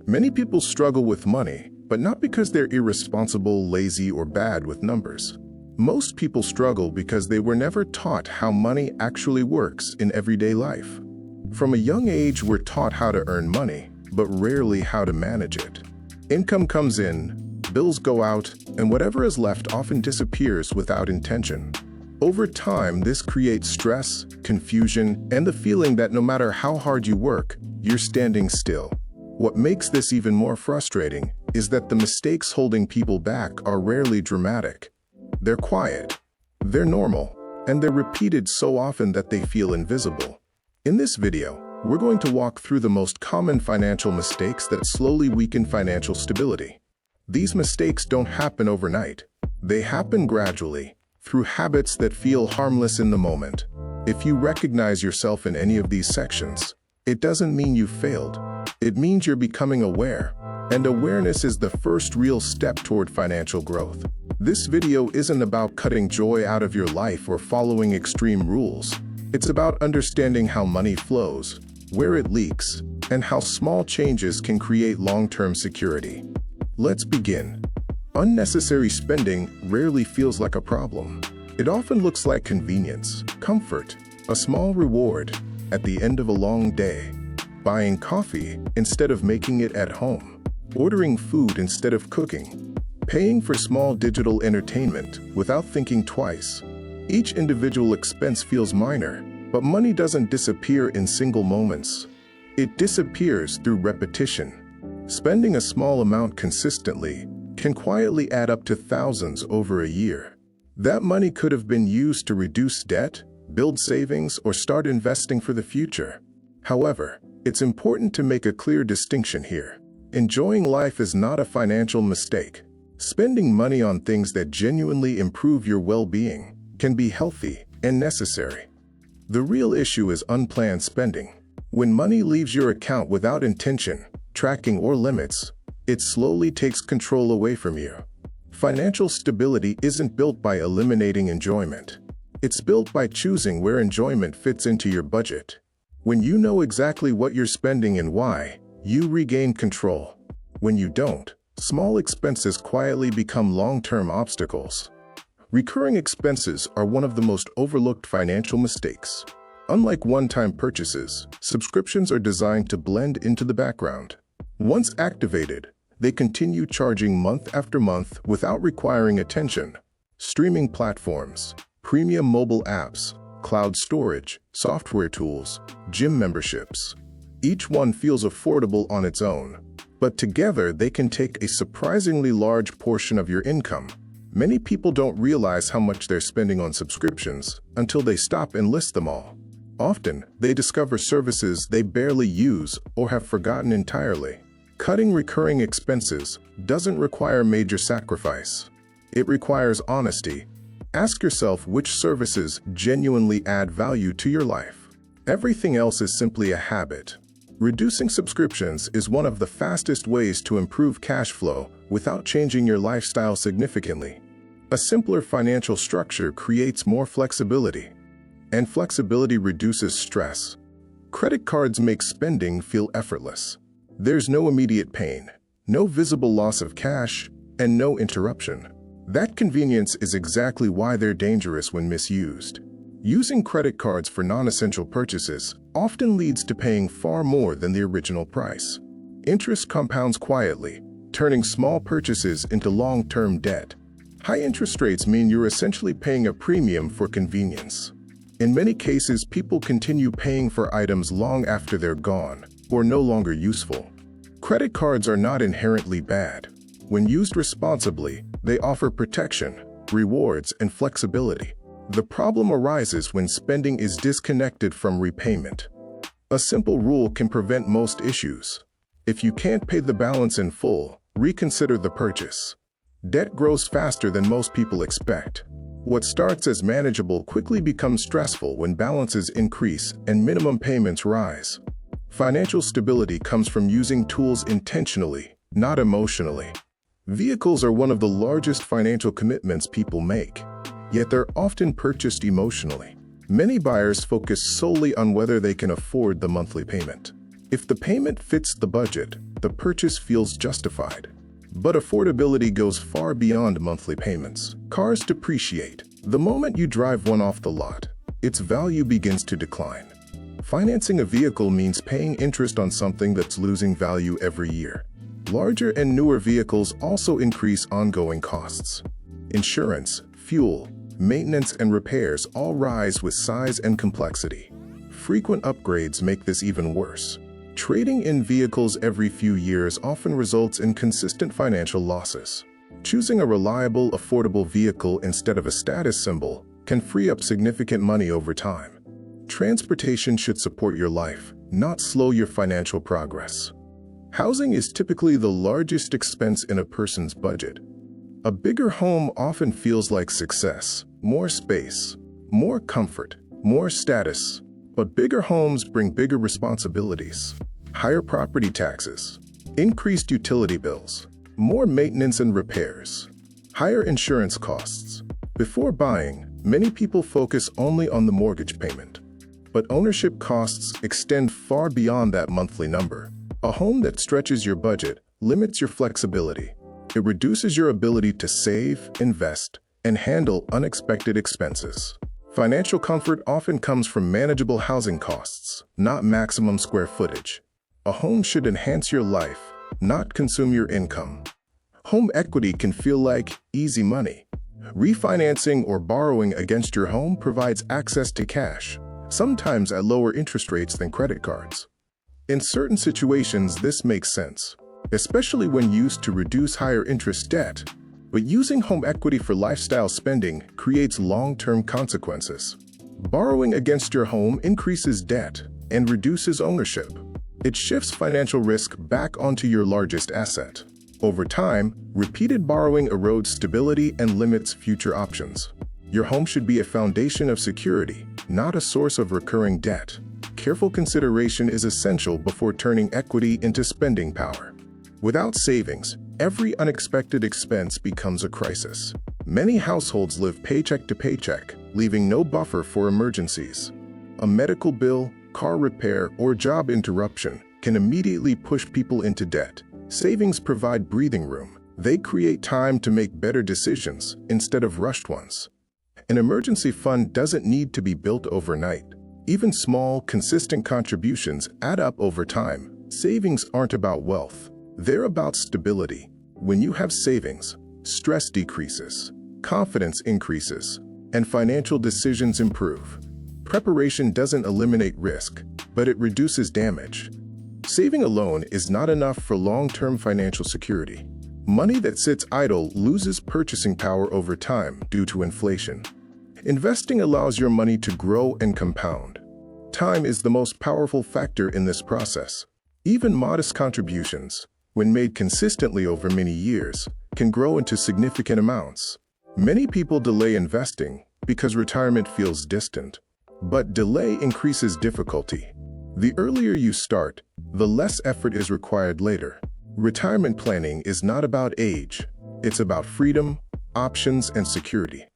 Many people struggle with money, but not because they're irresponsible, lazy, or bad with numbers. Most people struggle because they were never taught how money actually works in everyday life. From a young age, we're taught how to earn money, but rarely how to manage it. Income comes in, bills go out, and whatever is left often disappears without intention. Over time, this creates stress, confusion, and the feeling that no matter how hard you work, you're standing still. What makes this even more frustrating is that the mistakes holding people back are rarely dramatic. They're quiet, they're normal, and they're repeated so often that they feel invisible. In this video, we're going to walk through the most common financial mistakes that slowly weaken financial stability. These mistakes don't happen overnight. They happen gradually, through habits that feel harmless in the moment. If you recognize yourself in any of these sections, it doesn't mean you failed. It means you're becoming aware, and awareness is the first real step toward financial growth. This video isn't about cutting joy out of your life or following extreme rules. It's about understanding how money flows, where it leaks, and how small changes can create long-term security. Let's begin. Unnecessary spending rarely feels like a problem. It often looks like convenience, comfort, a small reward at the end of a long day. Buying coffee instead of making it at home, ordering food instead of cooking, paying for small digital entertainment without thinking twice. Each individual expense feels minor, but money doesn't disappear in single moments. It disappears through repetition. Spending a small amount consistently can quietly add up to thousands over a year. That money could have been used to reduce debt, build savings, or start investing for the future. However, it's important to make a clear distinction here. Enjoying life is not a financial mistake. Spending money on things that genuinely improve your well-being can be healthy and necessary. The real issue is unplanned spending. When money leaves your account without intention, tracking, or limits, it slowly takes control away from you. Financial stability isn't built by eliminating enjoyment. It's built by choosing where enjoyment fits into your budget. When you know exactly what you're spending and why, you regain control. When you don't, small expenses quietly become long-term obstacles. Recurring expenses are one of the most overlooked financial mistakes. Unlike one-time purchases, subscriptions are designed to blend into the background. Once activated, they continue charging month after month without requiring attention. Streaming platforms, premium mobile apps, cloud storage, software tools, gym memberships. Each one feels affordable on its own, but together they can take a surprisingly large portion of your income. Many people don't realize how much they're spending on subscriptions until they stop and list them all. Often, they discover services they barely use or have forgotten entirely. Cutting recurring expenses doesn't require major sacrifice. It requires honesty. Ask yourself which services genuinely add value to your life. Everything else is simply a habit. Reducing subscriptions is one of the fastest ways to improve cash flow without changing your lifestyle significantly. A simpler financial structure creates more flexibility, and flexibility reduces stress. Credit cards make spending feel effortless. There's no immediate pain, no visible loss of cash, and no interruption. That convenience is exactly why they're dangerous when misused. Using credit cards for non-essential purchases often leads to paying far more than the original price. Interest compounds quietly, turning small purchases into long-term debt. High interest rates mean you're essentially paying a premium for convenience. In many cases, people continue paying for items long after they're gone or no longer useful. Credit cards are not inherently bad. When used responsibly, they offer protection, rewards, and flexibility. The problem arises when spending is disconnected from repayment. A simple rule can prevent most issues. If you can't pay the balance in full, reconsider the purchase. Debt grows faster than most people expect. What starts as manageable quickly becomes stressful when balances increase and minimum payments rise. Financial stability comes from using tools intentionally, not emotionally. Vehicles are one of the largest financial commitments people make, yet they're often purchased emotionally. Many buyers focus solely on whether they can afford the monthly payment. If the payment fits the budget, the purchase feels justified. But affordability goes far beyond monthly payments. Cars depreciate. The moment you drive one off the lot, its value begins to decline. Financing a vehicle means paying interest on something that's losing value every year. Larger and newer vehicles also increase ongoing costs. Insurance, fuel, maintenance, and repairs all rise with size and complexity. Frequent upgrades make this even worse. Trading in vehicles every few years often results in consistent financial losses. Choosing a reliable, affordable vehicle instead of a status symbol can free up significant money over time. Transportation should support your life, not slow your financial progress. Housing is typically the largest expense in a person's budget. A bigger home often feels like success, more space, more comfort, more status. But bigger homes bring bigger responsibilities. Higher property taxes, increased utility bills, more maintenance and repairs, higher insurance costs. Before buying, many people focus only on the mortgage payment. But ownership costs extend far beyond that monthly number. A home that stretches your budget limits your flexibility. It reduces your ability to save, invest, and handle unexpected expenses. Financial comfort often comes from manageable housing costs, not maximum square footage. A home should enhance your life, not consume your income. Home equity can feel like easy money. Refinancing or borrowing against your home provides access to cash, sometimes at lower interest rates than credit cards. In certain situations, this makes sense, especially when used to reduce higher interest debt. But using home equity for lifestyle spending creates long-term consequences. Borrowing against your home increases debt and reduces ownership. It shifts financial risk back onto your largest asset. Over time, repeated borrowing erodes stability and limits future options. Your home should be a foundation of security, not a source of recurring debt. Careful consideration is essential before turning equity into spending power. Without savings, every unexpected expense becomes a crisis. Many households live paycheck to paycheck, leaving no buffer for emergencies. A medical bill, car repair, or job interruption can immediately push people into debt. Savings provide breathing room. They create time to make better decisions instead of rushed ones. An emergency fund doesn't need to be built overnight. Even small, consistent contributions add up over time. Savings aren't about wealth. They're about stability. When you have savings, stress decreases, confidence increases, and financial decisions improve. Preparation doesn't eliminate risk, but it reduces damage. Saving alone is not enough for long-term financial security. Money that sits idle loses purchasing power over time due to inflation. Investing allows your money to grow and compound. Time is the most powerful factor in this process. Even modest contributions, when made consistently over many years, can grow into significant amounts. Many people delay investing because retirement feels distant. But delay increases difficulty. The earlier you start, the less effort is required later. Retirement planning is not about age. It's about freedom, options, and security.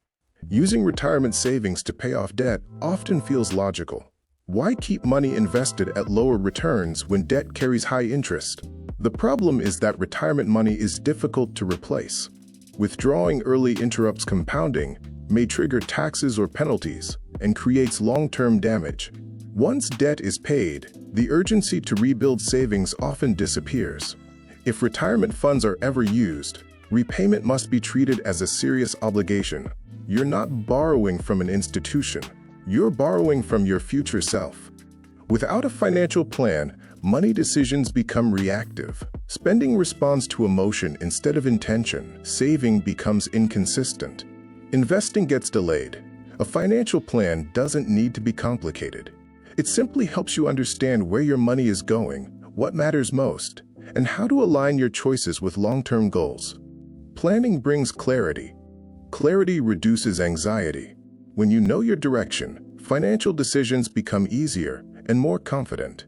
Using retirement savings to pay off debt often feels logical. Why keep money invested at lower returns when debt carries high interest? The problem is that retirement money is difficult to replace. Withdrawing early interrupts compounding, may trigger taxes or penalties, and creates long-term damage. Once debt is paid, the urgency to rebuild savings often disappears. If retirement funds are ever used, repayment must be treated as a serious obligation. You're not borrowing from an institution. You're borrowing from your future self. Without a financial plan, money decisions become reactive. Spending responds to emotion instead of intention. Saving becomes inconsistent. Investing gets delayed. A financial plan doesn't need to be complicated. It simply helps you understand where your money is going, what matters most, and how to align your choices with long-term goals. Planning brings clarity. Clarity reduces anxiety. When you know your direction, financial decisions become easier and more confident.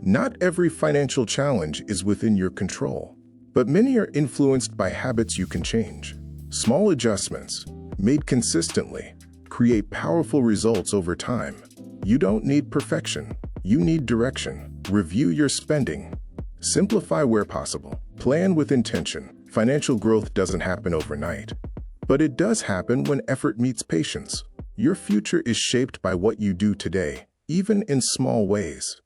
Not every financial challenge is within your control, but many are influenced by habits you can change. Small adjustments, made consistently, create powerful results over time. You don't need perfection, you need direction. Review your spending. Simplify where possible. Plan with intention. Financial growth doesn't happen overnight, but it does happen when effort meets patience. Your future is shaped by what you do today, even in small ways.